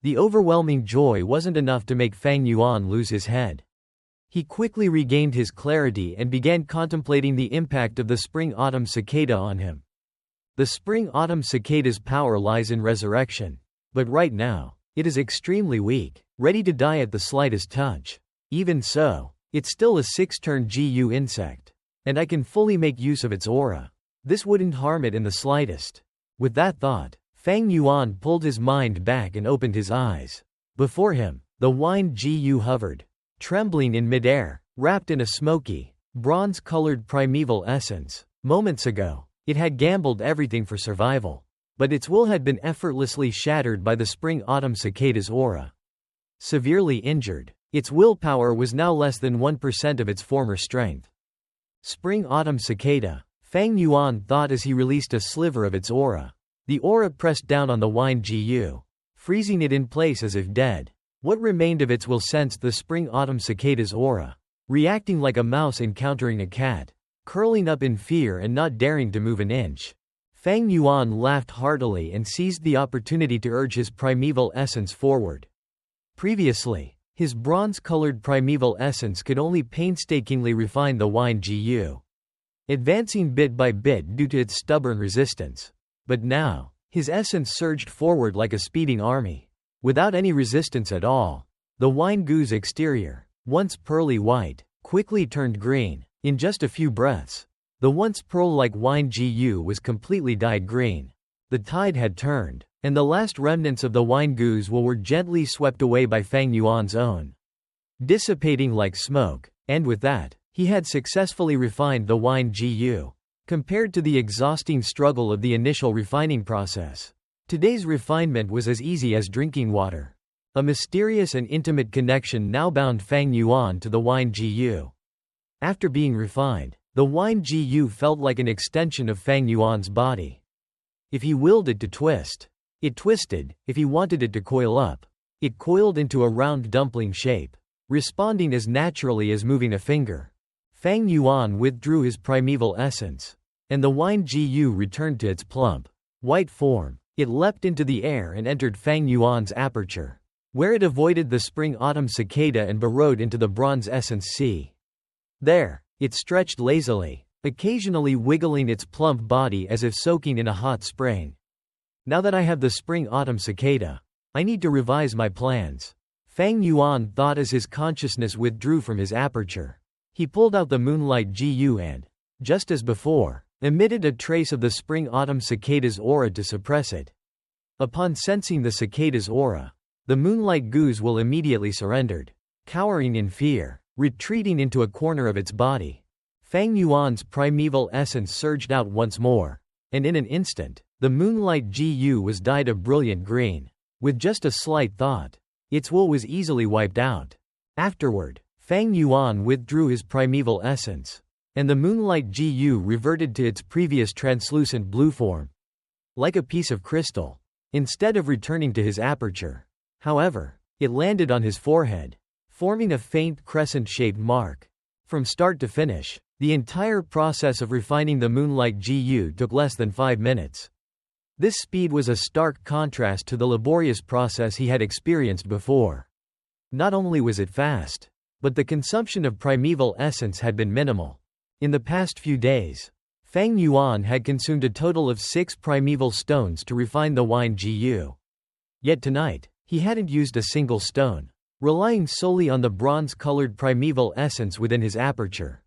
The overwhelming joy wasn't enough to make Fang Yuan lose his head. He quickly regained his clarity and began contemplating the impact of the spring-autumn cicada on him. The spring-autumn cicada's power lies in resurrection. But right now, it is extremely weak, ready to die at the slightest touch. Even so, it's still a 6-turn Gu insect. And I can fully make use of its aura. This wouldn't harm it in the slightest. With that thought, Fang Yuan pulled his mind back and opened his eyes. Before him, the wine Gu hovered, trembling in midair, wrapped in a smoky, bronze-colored primeval essence. Moments ago, it had gambled everything for survival. But its will had been effortlessly shattered by the spring-autumn cicada's aura. Severely injured, its willpower was now less than 1% of its former strength. Spring-autumn cicada, Fang Yuan thought as he released a sliver of its aura. The aura pressed down on the wine Gu, freezing it in place as if dead. What remained of its will sensed the spring-autumn cicada's aura, reacting like a mouse encountering a cat, curling up in fear and not daring to move an inch. Fang Yuan laughed heartily and seized the opportunity to urge his primeval essence forward. Previously, his bronze-colored primeval essence could only painstakingly refine the wine Gu, advancing bit by bit due to its stubborn resistance. But now, his essence surged forward like a speeding army. Without any resistance at all, the wine Gu's exterior, once pearly white, quickly turned green. In just a few breaths, the once pearl-like wine Gu was completely dyed green. The tide had turned, and the last remnants of the wine Gu's will were gently swept away by Fang Yuan's own, dissipating like smoke, and with that, he had successfully refined the wine Gu. Compared to the exhausting struggle of the initial refining process, today's refinement was as easy as drinking water. A mysterious and intimate connection now bound Fang Yuan to the wine Gu. After being refined, the wine Gu felt like an extension of Fang Yuan's body. If he willed it to twist, it twisted. If he wanted it to coil up, it coiled into a round dumpling shape, responding as naturally as moving a finger. Fang Yuan withdrew his primeval essence, and the wine Gu returned to its plump, white form. It leapt into the air and entered Fang Yuan's aperture, where it avoided the spring-autumn cicada and burrowed into the bronze essence sea. There, it stretched lazily, occasionally wiggling its plump body as if soaking in a hot spring. Now that I have the spring-autumn cicada, I need to revise my plans, Fang Yuan thought as his consciousness withdrew from his aperture. He pulled out the Moonlight Gu and, just as before, emitted a trace of the spring-autumn cicada's aura to suppress it. Upon sensing the cicada's aura, the Moonlight Gu's will immediately surrendered, cowering in fear, retreating into a corner of its body. Fang Yuan's primeval essence surged out once more, and in an instant, the Moonlight Gu was dyed a brilliant green. With just a slight thought, its will was easily wiped out. Afterward, Fang Yuan withdrew his primeval essence, and the Moonlight Gu reverted to its previous translucent blue form, like a piece of crystal. Instead of returning to his aperture, however, it landed on his forehead, forming a faint crescent-shaped mark. From start to finish, the entire process of refining the Moonlight Gu took less than 5 minutes. This speed was a stark contrast to the laborious process he had experienced before. Not only was it fast, but the consumption of primeval essence had been minimal. In the past few days, Fang Yuan had consumed a total of 6 primeval stones to refine the wine Gu. Yet tonight, he hadn't used a single stone, relying solely on the bronze-colored primeval essence within his aperture.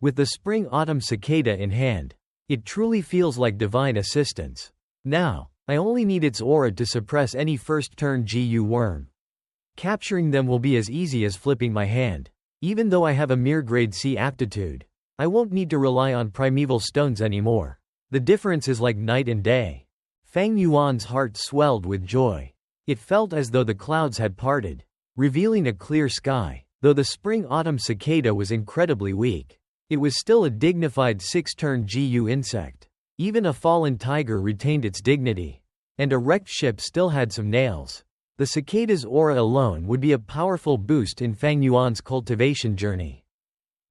With the spring-autumn cicada in hand, it truly feels like divine assistance. Now, I only need its aura to suppress any first-turn Gu worm. Capturing them will be as easy as flipping my hand. Even though I have a mere grade C aptitude, I won't need to rely on primeval stones anymore. The difference is like night and day. Fang Yuan's heart swelled with joy. It felt as though the clouds had parted, revealing a clear sky. Though the spring-autumn cicada was incredibly weak, it was still a dignified 6-turn Gu insect. Even a fallen tiger retained its dignity, and a wrecked ship still had some nails. The cicada's aura alone would be a powerful boost in Fang Yuan's cultivation journey.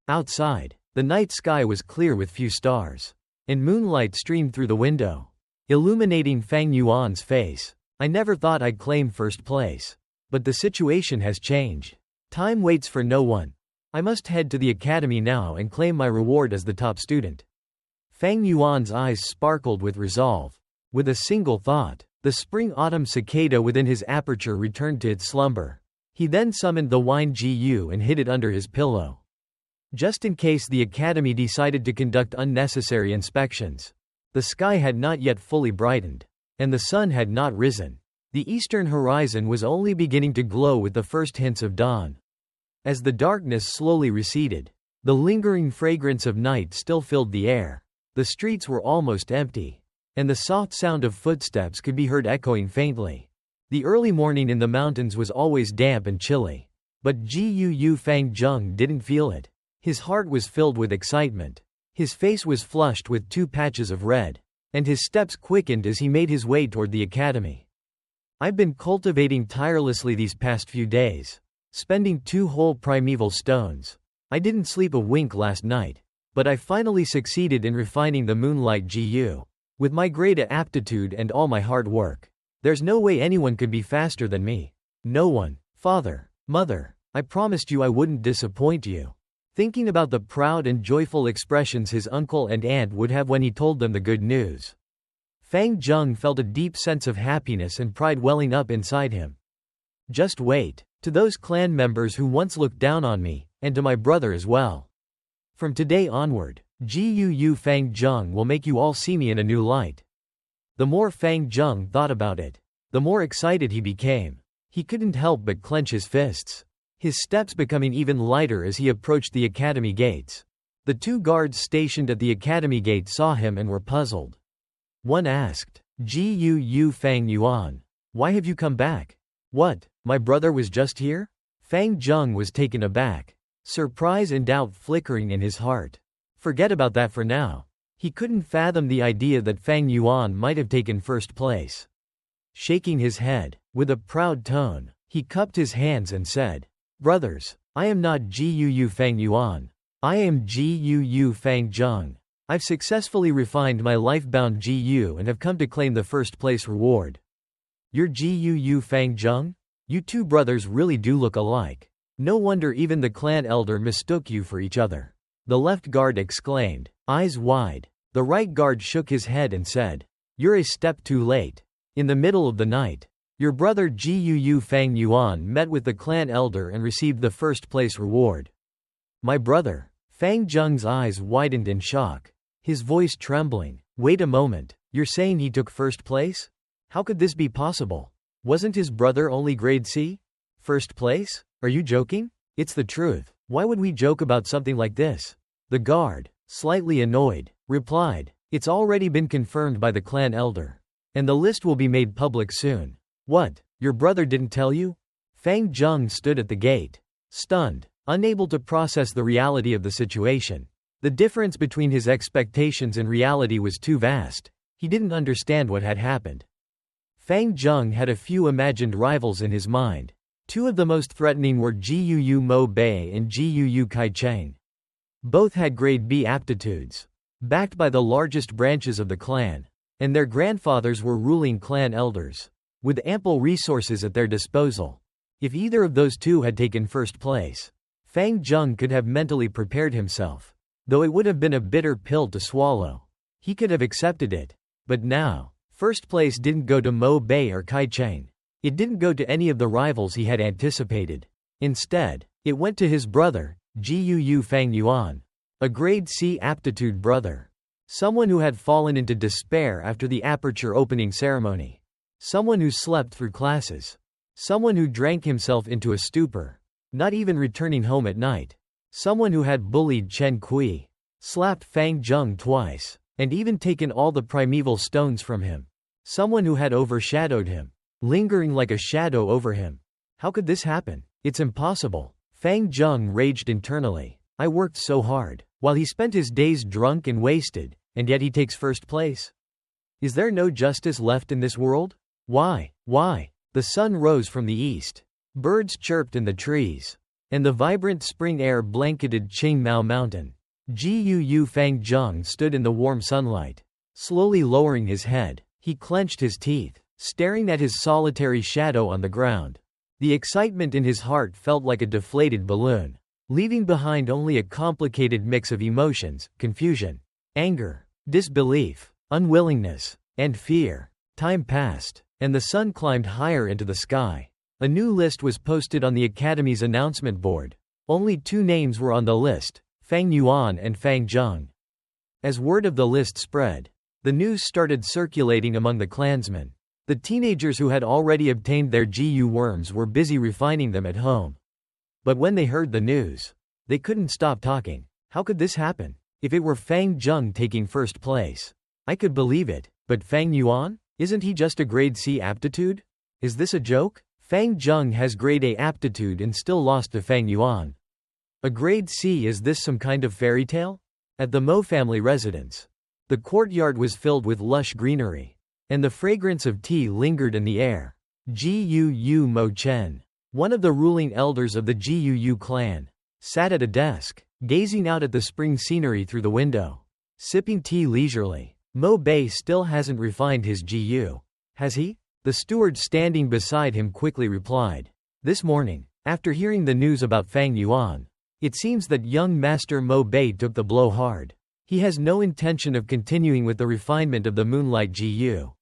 Outside, the night sky was clear with few stars, and moonlight streamed through the window, illuminating Fang Yuan's face. I never thought I'd claim first place. But the situation has changed. Time waits for no one. I must head to the academy now and claim my reward as the top student. Fang Yuan's eyes sparkled with resolve. With a single thought, the spring-autumn cicada within his aperture returned to its slumber. He then summoned the wine Gu Yue and hid it under his pillow. Just in case the academy decided to conduct unnecessary inspections. The sky had not yet fully brightened. And the sun had not risen. The eastern horizon was only beginning to glow with the first hints of dawn. As the darkness slowly receded, the lingering fragrance of night still filled the air. The streets were almost empty, and the soft sound of footsteps could be heard echoing faintly. The early morning in the mountains was always damp and chilly. But Gu Yue Fang Zheng didn't feel it. His heart was filled with excitement. His face was flushed with 2 patches of red. And his steps quickened as he made his way toward the academy. I've been cultivating tirelessly these past few days, spending 2 whole primeval stones. I didn't sleep a wink last night, but I finally succeeded in refining the Moonlight Gu. With my great aptitude and all my hard work, there's no way anyone could be faster than me. No one. Father, mother, I promised you I wouldn't disappoint you. Thinking about the proud and joyful expressions his uncle and aunt would have when he told them the good news. Fang Zheng felt a deep sense of happiness and pride welling up inside him. Just wait. To those clan members who once looked down on me, and to my brother as well. From today onward, Gu Yue Fang Zheng will make you all see me in a new light. The more Fang Zheng thought about it, the more excited he became. He couldn't help but clench his fists. His steps becoming even lighter as he approached the academy gates. The 2 guards stationed at the academy gate saw him and were puzzled. One asked, Gu Yue Fang Yuan, why have you come back? What, my brother was just here? Fang Zheng was taken aback, surprise and doubt flickering in his heart. Forget about that for now. He couldn't fathom the idea that Fang Yuan might have taken first place. Shaking his head, with a proud tone, he cupped his hands and said, Brothers, I am not Gu Yue Fang Yuan. I am Gu Yue Fang Zheng. I've successfully refined my life-bound Gu Yue and have come to claim the first place reward. You're Gu Yue Fang Zheng? You 2 brothers really do look alike. No wonder even the clan elder mistook you for each other. The left guard exclaimed, eyes wide. The right guard shook his head and said, You're a step too late. In the middle of the night, your brother Gu Yue Fang Yuan met with the clan elder and received the first place reward. My brother. Fang Zheng's eyes widened in shock, his voice trembling. Wait a moment, you're saying he took first place? How could this be possible? Wasn't his brother only grade C? First place? Are you joking? It's the truth. Why would we joke about something like this? The guard, slightly annoyed, replied, It's already been confirmed by the clan elder. And the list will be made public soon. What, your brother didn't tell you? Fang Zheng stood at the gate, stunned, unable to process the reality of the situation. The difference between his expectations and reality was too vast. He didn't understand what had happened. Fang Zheng had a few imagined rivals in his mind. 2 of the most threatening were Gu Yue Mo Bei and Gu Yue Cheng. Both had grade B aptitudes, backed by the largest branches of the clan, and their grandfathers were ruling clan elders, with ample resources at their disposal. If either of those 2 had taken first place, Fang Zheng could have mentally prepared himself. Though it would have been a bitter pill to swallow. He could have accepted it. But now, first place didn't go to Mo Bei or Kai Cheng. It didn't go to any of the rivals he had anticipated. Instead, it went to his brother, Gu Yue Fang Yuan. A grade C aptitude brother. Someone who had fallen into despair after the aperture opening ceremony. Someone who slept through classes. Someone who drank himself into a stupor, not even returning home at night. Someone who had bullied Chen Kui, slapped Fang Zheng twice, and even taken all the primeval stones from him. Someone who had overshadowed him, lingering like a shadow over him. How could this happen? It's impossible. Fang Zheng raged internally. I worked so hard, while he spent his days drunk and wasted, and yet he takes first place. Is there no justice left in this world? Why? The sun rose from the east. Birds chirped in the trees. And the vibrant spring air blanketed Qing Mao Mountain. Gu Yue Fang Zheng stood in the warm sunlight. Slowly lowering his head, he clenched his teeth. staring at his solitary shadow on the ground. The excitement in his heart felt like a deflated balloon, leaving behind only a complicated mix of emotions: confusion, anger, disbelief, unwillingness, and fear. Time passed, and the sun climbed higher into the sky. A new list was posted on the Academy's announcement board. Only 2 names were on the list: Fang Yuan and Fang Zheng. As word of the list spread, the news started circulating among the clansmen. The teenagers who had already obtained their Gu worms were busy refining them at home. But when they heard the news, they couldn't stop talking. How could this happen? If it were Fang Zheng taking first place, I could believe it, but Fang Yuan? Isn't he just a grade C aptitude? Is this a joke? Fang Zheng has grade A aptitude and still lost to Fang Yuan. A grade C, is this some kind of fairy tale? At the Mo family residence, the courtyard was filled with lush greenery, and the fragrance of tea lingered in the air. Gu Yue Mo Chen, one of the ruling elders of the Gu Yue clan, sat at a desk, gazing out at the spring scenery through the window, sipping tea leisurely. Mo Bei still hasn't refined his Gu, has he? The steward standing beside him quickly replied. This morning, after hearing the news about Fang Yuan, it seems that young Master Mo Bei took the blow hard. He has no intention of continuing with the refinement of the Moonlight Gu.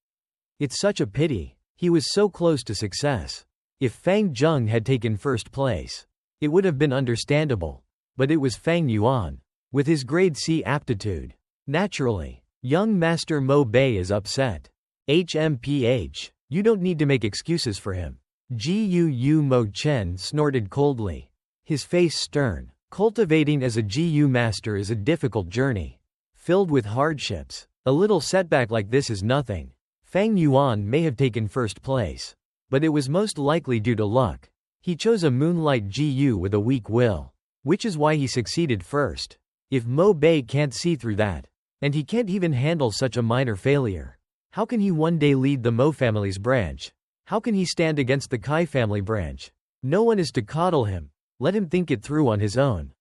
It's such a pity. He was so close to success. If Fang Zheng had taken first place, it would have been understandable. But it was Fang Yuan, with his grade C aptitude. Naturally, young Master Mo Bei is upset. HMPH, you don't need to make excuses for him. Gu Yue Mo Chen snorted coldly, his face stern. Cultivating as a Gu master is a difficult journey, filled with hardships. A little setback like this is nothing. Fang Yuan may have taken first place, but it was most likely due to luck. He chose a Moonlight Gu with a weak will, which is why he succeeded first. If Mo Bei can't see through that, and he can't even handle such a minor failure, how can he one day lead the Mo family's branch? How can he stand against the Kai family branch? No one is to coddle him. Let him think it through on his own.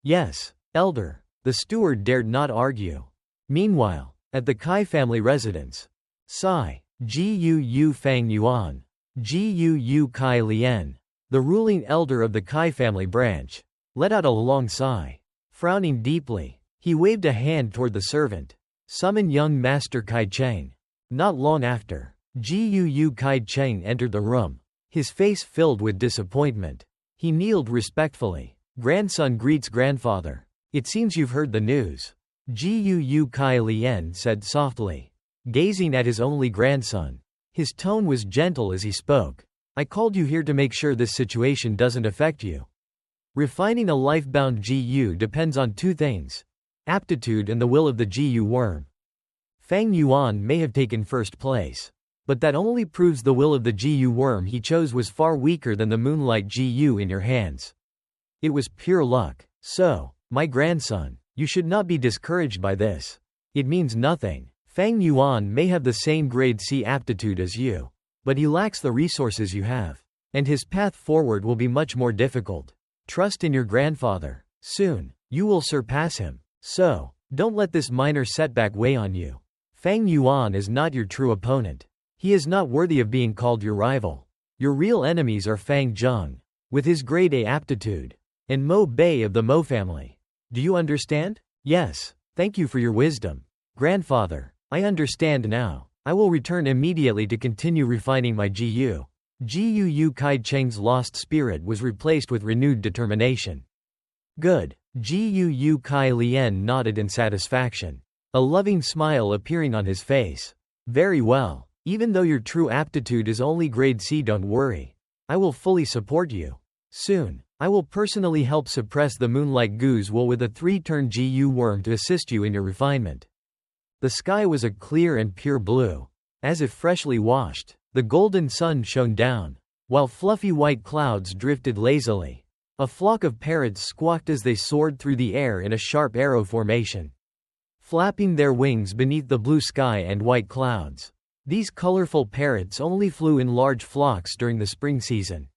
Yes, elder. The steward dared not argue. Meanwhile, at the Kai family residence, Sai, Gu Yue Fang Yuan, Gu Yue Kai Lian, the ruling elder of the Kai family branch, let out a long sigh. Frowning deeply, he waved a hand toward the servant. Summon young Master Kai Cheng. Not long after, Gu Yue Kai Cheng entered the room, his face filled with disappointment. He kneeled respectfully. Grandson greets grandfather. It seems you've heard the news. Gu Yue Kai Lian said softly, gazing at his only grandson. His tone was gentle as he spoke. I called you here to make sure this situation doesn't affect you. Refining a life-bound Gu depends on 2 things: aptitude and the will of the Gu worm. Fang Yuan may have taken first place, but that only proves the will of the Gu worm he chose was far weaker than the Moonlight Gu in your hands. It was pure luck. So, my grandson, you should not be discouraged by this. It means nothing. Fang Yuan may have the same grade C aptitude as you, but he lacks the resources you have, and his path forward will be much more difficult. Trust in your grandfather. Soon, you will surpass him. So, don't let this minor setback weigh on you. Fang Yuan is not your true opponent. He is not worthy of being called your rival. Your real enemies are Fang Zheng, with his grade A aptitude, and Mo Bei of the Mo family. Do you understand? Yes. Thank you for your wisdom, grandfather. I understand now. I will return immediately to continue refining my Gu. Gu Yue Kai Cheng's lost spirit was replaced with renewed determination. Good. Gu Yue Kai Lian nodded in satisfaction, a loving smile appearing on his face. Very well. Even though your true aptitude is only grade C, don't worry. I will fully support you. Soon, I will personally help suppress the Moonlight Gu's will with a 3-turn Gu worm to assist you in your refinement. The sky was a clear and pure blue, as if freshly washed. The golden sun shone down, while fluffy white clouds drifted lazily. A flock of parrots squawked as they soared through the air in a sharp arrow formation, flapping their wings beneath the blue sky and white clouds. These colorful parrots only flew in large flocks during the spring season.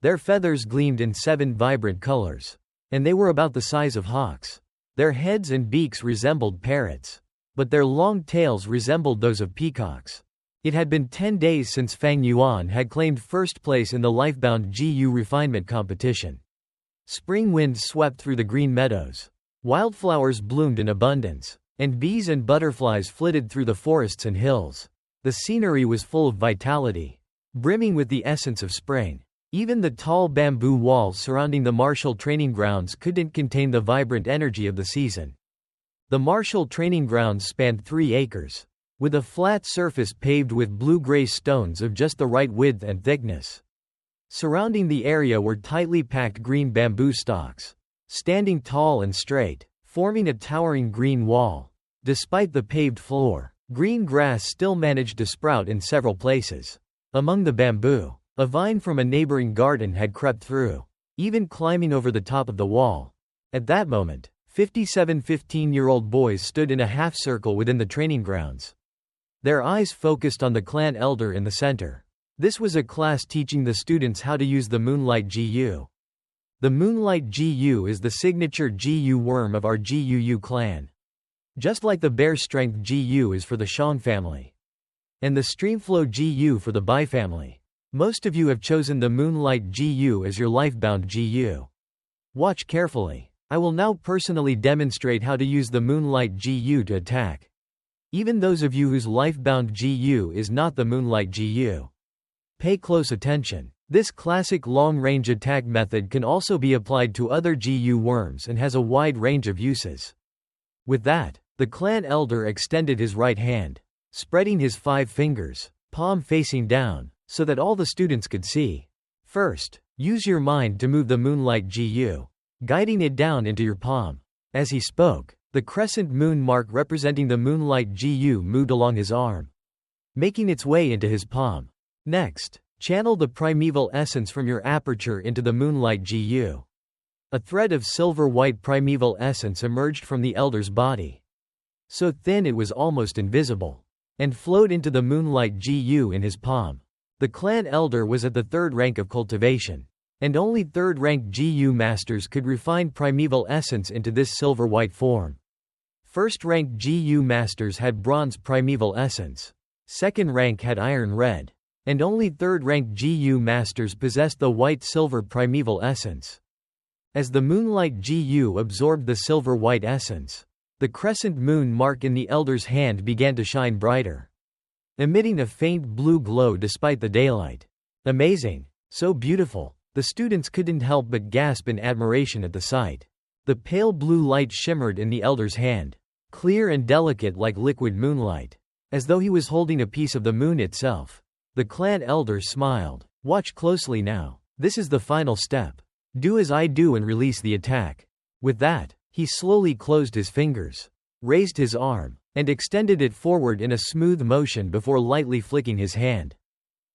Their feathers gleamed in 7 vibrant colors, and they were about the size of hawks. Their heads and beaks resembled parrots, but their long tails resembled those of peacocks. It had been 10 days since Fang Yuan had claimed first place in the Lifebound Gu Yue refinement competition. Spring winds swept through the green meadows. Wildflowers bloomed in abundance, and bees and butterflies flitted through the forests and hills. The scenery was full of vitality, brimming with the essence of spring. Even the tall bamboo walls surrounding the martial training grounds couldn't contain the vibrant energy of the season. The martial training grounds spanned 3 acres, with a flat surface paved with blue-gray stones of just the right width and thickness. Surrounding the area were tightly packed green bamboo stalks, standing tall and straight, forming a towering green wall. Despite the paved floor, green grass still managed to sprout in several places. Among the bamboo, a vine from a neighboring garden had crept through, even climbing over the top of the wall. At that moment, 57 15-year-old boys stood in a half-circle within the training grounds. Their eyes focused on the clan elder in the center. This was a class teaching the students how to use the Moonlight Gu. The Moonlight Gu is the signature Gu worm of our Gu clan. Just like the Bear Strength Gu is for the Shang family, and the Streamflow Gu for the Bai family. Most of you have chosen the Moonlight Gu as your Lifebound Gu. Watch carefully. I will now personally demonstrate how to use the Moonlight Gu to attack. Even those of you whose Lifebound Gu is not the Moonlight Gu. Pay close attention. This classic long-range attack method can also be applied to other Gu worms and has a wide range of uses. With that, the clan elder extended his right hand, spreading his 5 fingers, palm facing down, so that all the students could see. First, use your mind to move the Moonlight Gu, guiding it down into your palm. As he spoke, the crescent moon mark representing the Moonlight Gu moved along his arm, making its way into his palm. Next, channel the primeval essence from your aperture into the Moonlight Gu. A thread of silver-white primeval essence emerged from the elder's body, so thin it was almost invisible, and flowed into the Moonlight Gu in his palm. The clan elder was at the 3rd rank of cultivation, and only 3rd rank Gu masters could refine primeval essence into this silver-white form. 1st rank Gu masters had bronze primeval essence, 2nd rank had iron red, and only 3rd rank Gu masters possessed the white-silver primeval essence. As the Moonlight Gu absorbed the silver-white essence, the crescent moon mark in the elder's hand began to shine brighter, emitting a faint blue glow despite the daylight. Amazing! So beautiful! The students couldn't help but gasp in admiration at the sight. The pale blue light shimmered in the elder's hand, clear and delicate like liquid moonlight, as though he was holding a piece of the moon itself. The clan elder smiled. Watch closely now. This is the final step. Do as I do and release the attack. With that, he slowly closed his fingers, raised his arm, and extended it forward in a smooth motion before lightly flicking his hand.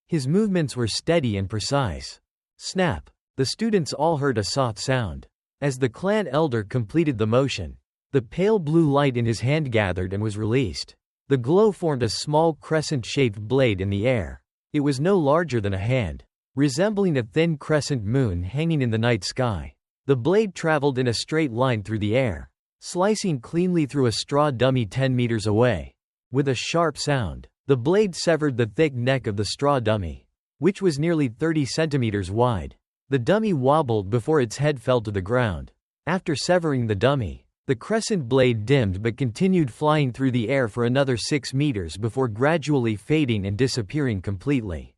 His movements were steady and precise. Snap! The students all heard a soft sound. As the clan elder completed the motion, the pale blue light in his hand gathered and was released. The glow formed a small crescent-shaped blade in the air. It was no larger than a hand, resembling a thin crescent moon hanging in the night sky. The blade traveled in a straight line through the air, slicing cleanly through a straw dummy 10 meters away. With a sharp sound, the blade severed the thick neck of the straw dummy, which was nearly 30 centimeters wide. The dummy wobbled before its head fell to the ground. After severing the dummy, the crescent blade dimmed but continued flying through the air for another 6 meters before gradually fading and disappearing completely.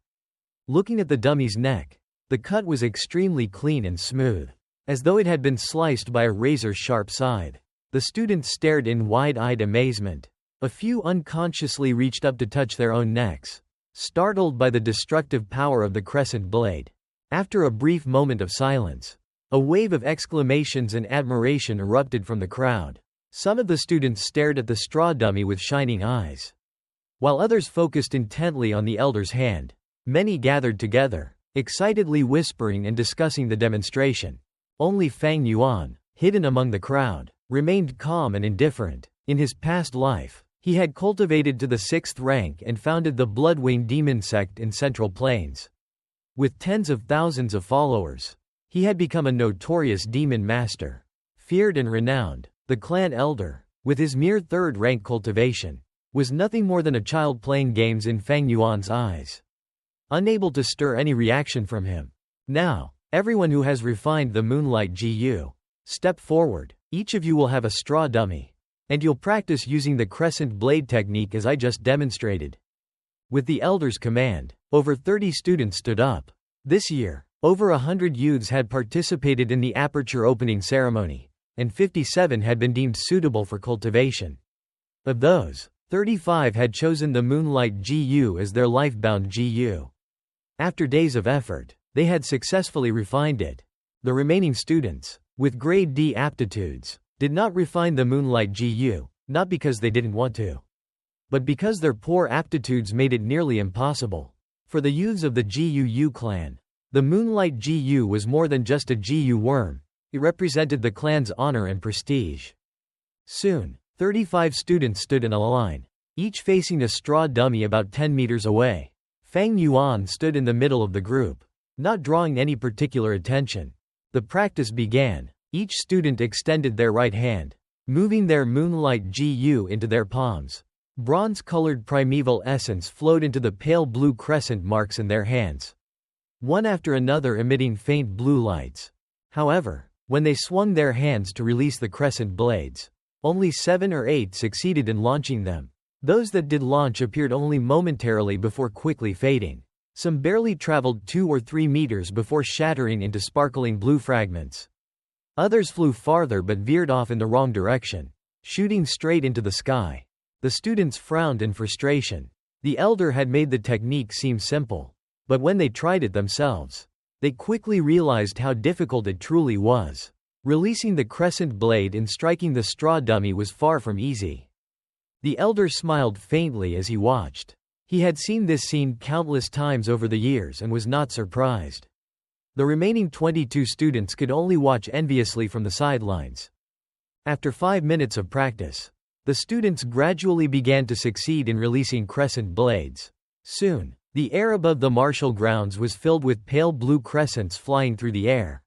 Looking at the dummy's neck, the cut was extremely clean and smooth, as though it had been sliced by a razor-sharp scythe. The students stared in wide-eyed amazement. A few unconsciously reached up to touch their own necks, startled by the destructive power of the crescent blade. After a brief moment of silence, a wave of exclamations and admiration erupted from the crowd. Some of the students stared at the straw dummy with shining eyes, while others focused intently on the elder's hand. Many gathered together, excitedly whispering and discussing the demonstration. Only Fang Yuan, hidden among the crowd, remained calm and indifferent. In his past life, he had cultivated to the 6th rank and founded the Bloodwing Demon sect in Central Plains. With tens of thousands of followers, he had become a notorious demon master, feared and renowned. The clan elder, with his mere 3rd rank cultivation, was nothing more than a child playing games in Fang Yuan's eyes. Unable to stir any reaction from him. Now, everyone who has refined the Moonlight Gu, step forward. Each of you will have a straw dummy. And you'll practice using the Crescent Blade technique as I just demonstrated. With the elder's command, over 30 students stood up. This year, over 100 youths had participated in the aperture opening ceremony, and 57 had been deemed suitable for cultivation. Of those, 35 had chosen the Moonlight Gu as their life-bound Gu. After days of effort, they had successfully refined it. The remaining students, with grade D aptitudes, did not refine the Moonlight Gu, not because they didn't want to, but because their poor aptitudes made it nearly impossible. For the youths of the Gu clan, the Moonlight Gu was more than just a Gu worm. It represented the clan's honor and prestige. Soon, 35 students stood in a line, each facing a straw dummy about 10 meters away. Fang Yuan stood in the middle of the group, not drawing any particular attention. The practice began. Each student extended their right hand, moving their Moonlight Gu into their palms. Bronze-colored primeval essence flowed into the pale blue crescent marks in their hands, one after another emitting faint blue lights. However, when they swung their hands to release the crescent blades, only 7 or 8 succeeded in launching them. Those that did launch appeared only momentarily before quickly fading. Some barely traveled 2 or 3 meters before shattering into sparkling blue fragments. Others flew farther but veered off in the wrong direction, shooting straight into the sky. The students frowned in frustration. The elder had made the technique seem simple, but when they tried it themselves, they quickly realized how difficult it truly was. Releasing the crescent blade and striking the straw dummy was far from easy. The elder smiled faintly as he watched. He had seen this scene countless times over the years and was not surprised. The remaining 22 students could only watch enviously from the sidelines. After 5 minutes of practice, the students gradually began to succeed in releasing crescent blades. Soon, the air above the martial grounds was filled with pale blue crescents flying through the air.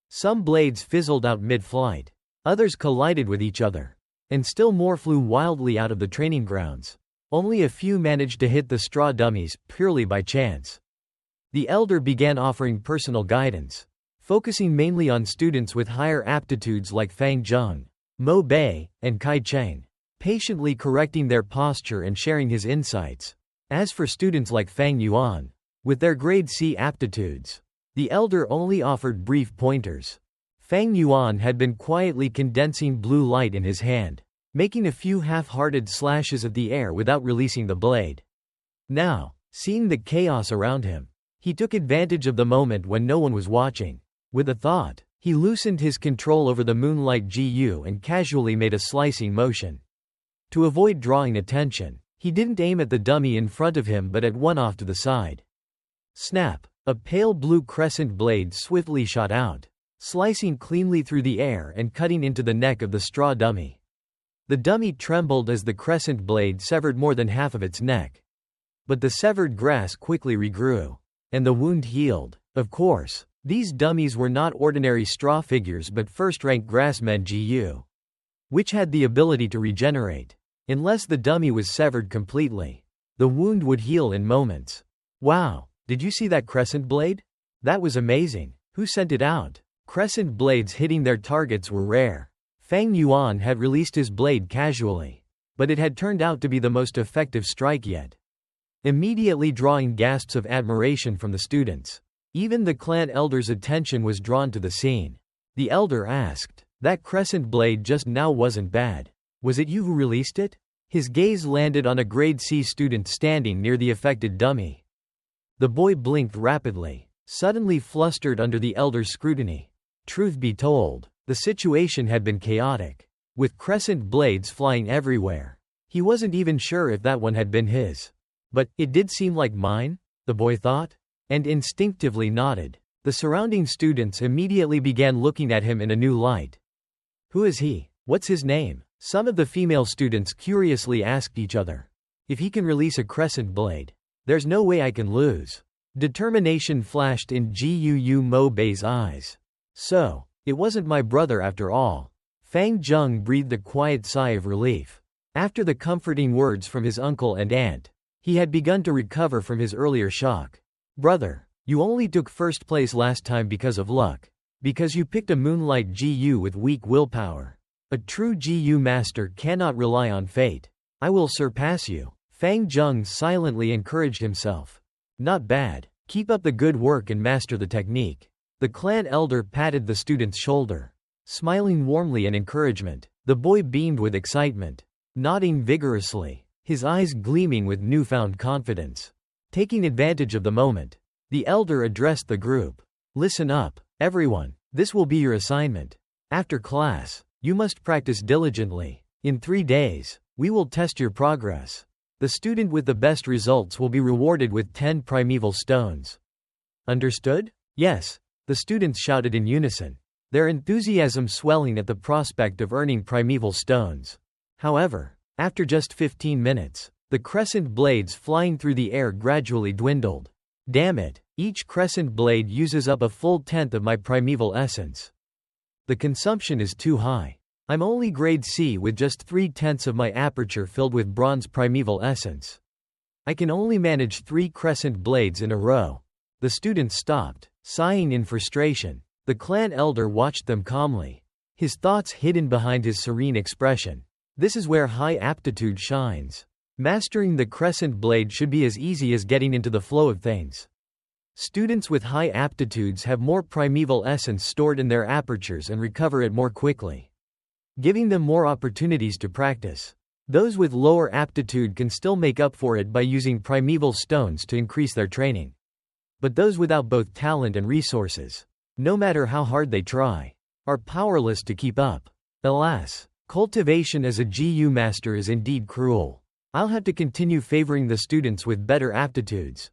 Some blades fizzled out mid-flight, others collided with each other, and still more flew wildly out of the training grounds. Only a few managed to hit the straw dummies, purely by chance. The elder began offering personal guidance, focusing mainly on students with higher aptitudes like Fang Zheng, Mo Bei, and Kai Cheng, patiently correcting their posture and sharing his insights. As for students like Fang Yuan, with their grade C aptitudes, the elder only offered brief pointers. Fang Yuan had been quietly condensing blue light in his hand, making a few half-hearted slashes of the air without releasing the blade. Now, seeing the chaos around him, he took advantage of the moment when no one was watching. With a thought, he loosened his control over the Moonlight Gu and casually made a slicing motion. To avoid drawing attention, he didn't aim at the dummy in front of him but at one off to the side. Snap! A pale blue crescent blade swiftly shot out, slicing cleanly through the air and cutting into the neck of the straw dummy. The dummy trembled as the crescent blade severed more than half of its neck. But the severed grass quickly regrew, and the wound healed. Of course, these dummies were not ordinary straw figures but first-rank grassmen Gu, which had the ability to regenerate. Unless the dummy was severed completely, the wound would heal in moments. Wow, did you see that crescent blade? That was amazing. Who sent it out? Crescent blades hitting their targets were rare. Fang Yuan had released his blade casually, but it had turned out to be the most effective strike yet, immediately drawing gasps of admiration from the students. Even the clan elder's attention was drawn to the scene. The elder asked, "That crescent blade just now wasn't bad. Was it you who released it?" His gaze landed on a grade C student standing near the affected dummy. The boy blinked rapidly, suddenly flustered under the elder's scrutiny. Truth be told, the situation had been chaotic, with crescent blades flying everywhere. He wasn't even sure if that one had been his. But, it did seem like mine, the boy thought, and instinctively nodded. The surrounding students immediately began looking at him in a new light. Who is he? What's his name? Some of the female students curiously asked each other. If he can release a crescent blade, there's no way I can lose. Determination flashed in Gu Mo Bei's eyes. So, it wasn't my brother after all. Fang Zheng breathed a quiet sigh of relief. After the comforting words from his uncle and aunt, he had begun to recover from his earlier shock. Brother, you only took first place last time because of luck. Because you picked a Moonlight Gu with weak willpower. A true Gu master cannot rely on fate. I will surpass you. Fang Zheng silently encouraged himself. Not bad. Keep up the good work and master the technique. The clan elder patted the student's shoulder. Smiling warmly in encouragement, the boy beamed with excitement. Nodding vigorously, his eyes gleaming with newfound confidence. Taking advantage of the moment, the elder addressed the group. Listen up, everyone, this will be your assignment. After class, you must practice diligently. In 3 days, we will test your progress. The student with the best results will be rewarded with 10 primeval stones. Understood? Yes, the students shouted in unison, their enthusiasm swelling at the prospect of earning primeval stones. However, after just 15 minutes, the crescent blades flying through the air gradually dwindled. Damn it, each crescent blade uses up a full tenth of my primeval essence. The consumption is too high. I'm only grade C with just 3/10 of my aperture filled with bronze primeval essence. I can only manage 3 crescent blades in a row. The students stopped, sighing in frustration. The clan elder watched them calmly, his thoughts hidden behind his serene expression. This is where high aptitude shines. Mastering the crescent blade should be as easy as getting into the flow of things. Students with high aptitudes have more primeval essence stored in their apertures and recover it more quickly, giving them more opportunities to practice. Those with lower aptitude can still make up for it by using primeval stones to increase their training. But those without both talent and resources, no matter how hard they try, are powerless to keep up. Alas, cultivation as a Gu master is indeed cruel. I'll have to continue favoring the students with better aptitudes.